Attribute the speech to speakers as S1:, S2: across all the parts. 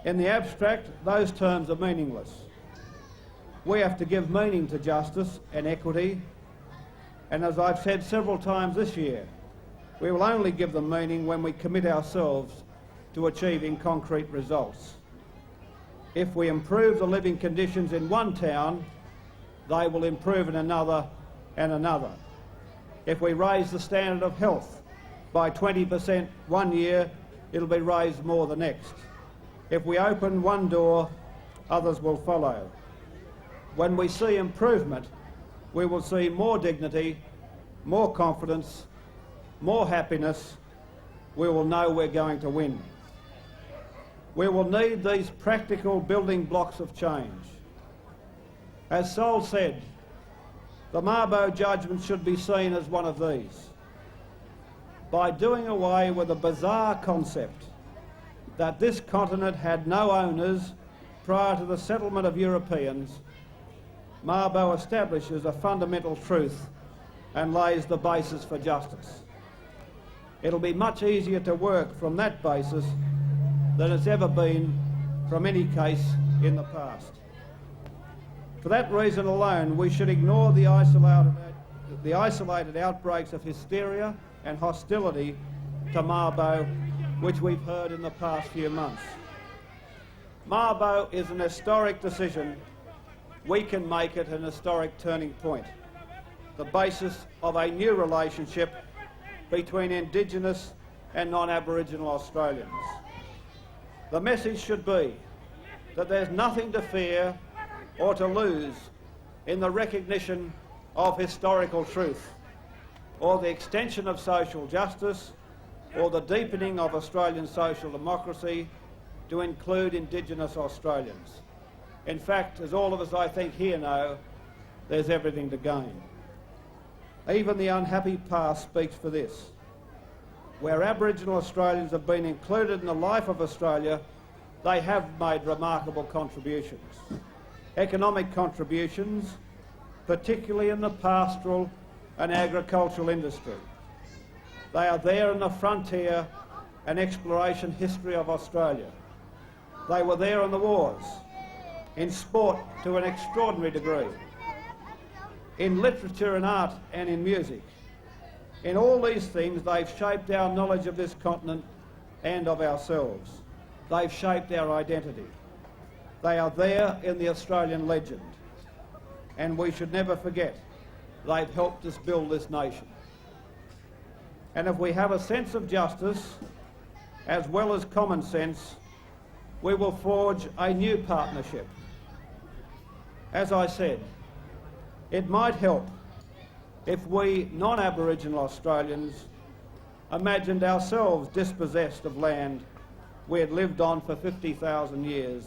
S1: In the abstract, those terms are meaningless. We have to give meaning to justice and equity, and as I've said several times this year, we will only give them meaning when we commit ourselves to achieving concrete results. If we improve the living conditions in one town, they will improve in another and another. If we raise the standard of health by 20% one year, it'll be raised more the next. If we open one door, others will follow. When we see improvement, we will see more dignity, more confidence, more happiness. We will know we're going to win. We will need these practical building blocks of change. As Sol said, the Mabo judgment should be seen as one of these. By doing away with the bizarre concept that this continent had no owners prior to the settlement of Europeans, Mabo establishes a fundamental truth and lays the basis for justice. It'll be much easier to work from that basis than it's ever been from any case in the past. For that reason alone, we should ignore the isolated outbreaks of hysteria and hostility to Mabo, which we've heard in the past few months. Mabo is an historic decision. We can make it an historic turning point, the basis of a new relationship between Indigenous and non-Aboriginal Australians. The message should be that there's nothing to fear or to lose in the recognition of historical truth, or the extension of social justice, or the deepening of Australian social democracy to include Indigenous Australians. In fact, as all of us I think here know, there's everything to gain. Even the unhappy past speaks for this. Where Aboriginal Australians have been included in the life of Australia, they have made remarkable contributions. Economic contributions, particularly in the pastoral and agricultural industry. They are there in the frontier and exploration history of Australia. They were there in the wars, in sport to an extraordinary degree, in literature and art and in music. In all these things, they've shaped our knowledge of this continent and of ourselves. They've shaped our identity. They are there in the Australian legend, and we should never forget they've helped us build this nation. And if we have a sense of justice, as well as common sense, we will forge a new partnership. As I said, it might help if we non-Aboriginal Australians imagined ourselves dispossessed of land we had lived on for 50,000 years,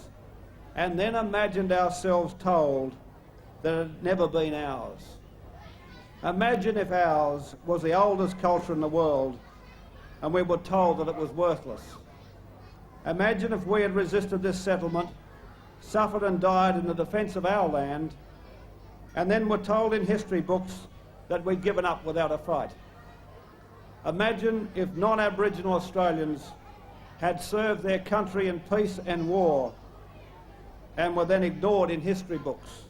S1: and then imagined ourselves told that it had never been ours. Imagine if ours was the oldest culture in the world and we were told that it was worthless. Imagine if we had resisted this settlement, suffered and died in the defence of our land, and then were told in history books that we'd given up without a fight. Imagine if non-Aboriginal Australians had served their country in peace and war and were then ignored in history books.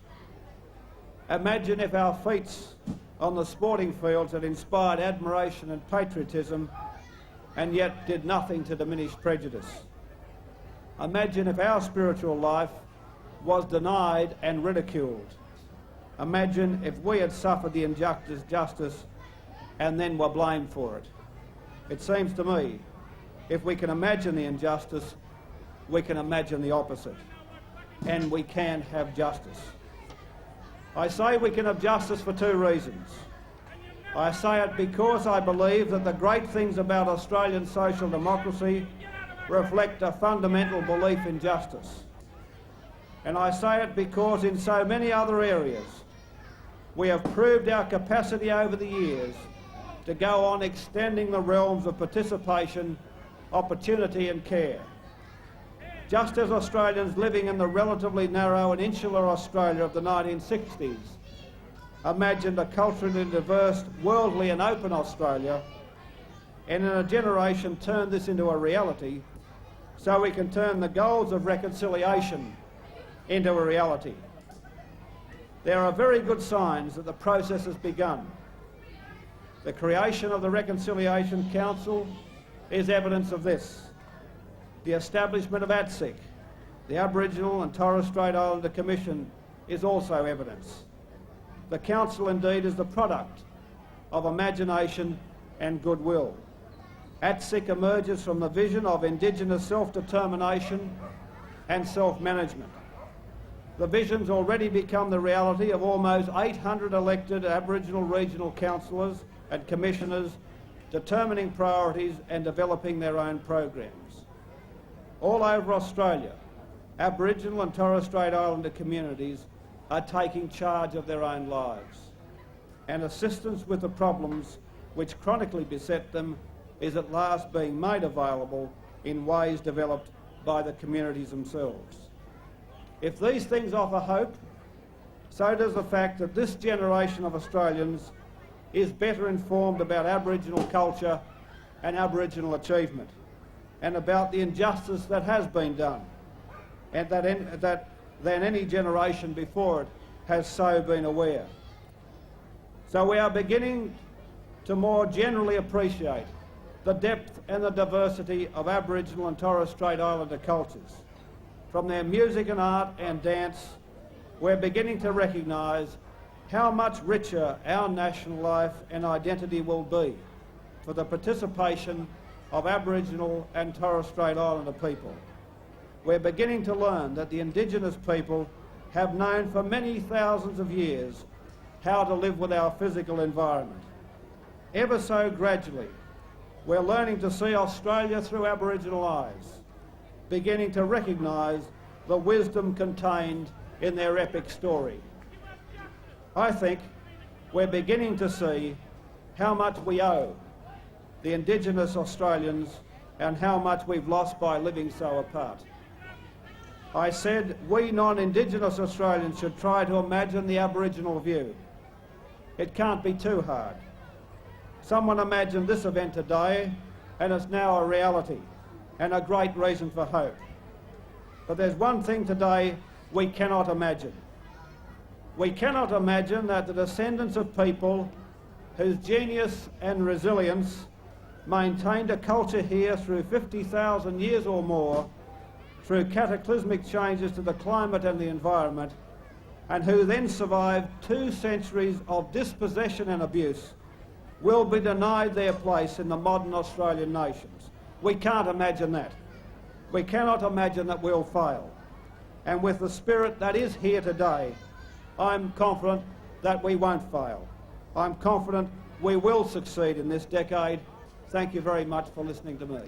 S1: Imagine if our feats on the sporting fields had inspired admiration and patriotism and yet did nothing to diminish prejudice. Imagine if our spiritual life was denied and ridiculed. Imagine if we had suffered the injustice and then were blamed for it. It seems to me, if we can imagine the injustice, we can imagine the opposite, and we can have justice. I say we can have justice for two reasons. I say it because I believe that the great things about Australian social democracy reflect a fundamental belief in justice. And I say it because in so many other areas we have proved our capacity over the years to go on extending the realms of participation, opportunity and care. Just as Australians living in the relatively narrow and insular Australia of the 1960s imagined a culturally diverse, worldly and open Australia, and in a generation turned this into a reality, so we can turn the goals of reconciliation into a reality. There are very good signs that the process has begun. The creation of the Reconciliation Council is evidence of this. The establishment of ATSIC, the Aboriginal and Torres Strait Islander Commission, is also evidence. The Council indeed is the product of imagination and goodwill. ATSIC emerges from the vision of Indigenous self-determination and self-management. The vision's already become the reality of almost 800 elected Aboriginal regional councillors and commissioners determining priorities and developing their own programs. All over Australia, Aboriginal and Torres Strait Islander communities are taking charge of their own lives, and assistance with the problems which chronically beset them is at last being made available in ways developed by the communities themselves. If these things offer hope, so does the fact that this generation of Australians is better informed about Aboriginal culture and Aboriginal achievement, and about the injustice that has been done, and than any generation before it has so been aware. So we are beginning to more generally appreciate the depth and the diversity of Aboriginal and Torres Strait Islander cultures. From their music and art and dance, we're beginning to recognise how much richer our national life and identity will be for the participation of Aboriginal and Torres Strait Islander people. We're beginning to learn that the Indigenous people have known for many thousands of years how to live with our physical environment. Ever so gradually, we're learning to see Australia through Aboriginal eyes, beginning to recognise the wisdom contained in their epic story. I think we're beginning to see how much we owe the Indigenous Australians and how much we've lost by living so apart. I said we non-Indigenous Australians should try to imagine the Aboriginal view. It can't be too hard. Someone imagined this event today and it's now a reality and a great reason for hope. But there's one thing today we cannot imagine. We cannot imagine that the descendants of people whose genius and resilience maintained a culture here through 50,000 years or more, through cataclysmic changes to the climate and the environment, and who then survived 2 centuries of dispossession and abuse, will be denied their place in the modern Australian nations. We can't imagine that. We cannot imagine that we'll fail. And with the spirit that is here today, I'm confident that we won't fail. I'm confident we will succeed in this decade. Thank you very much for listening to me.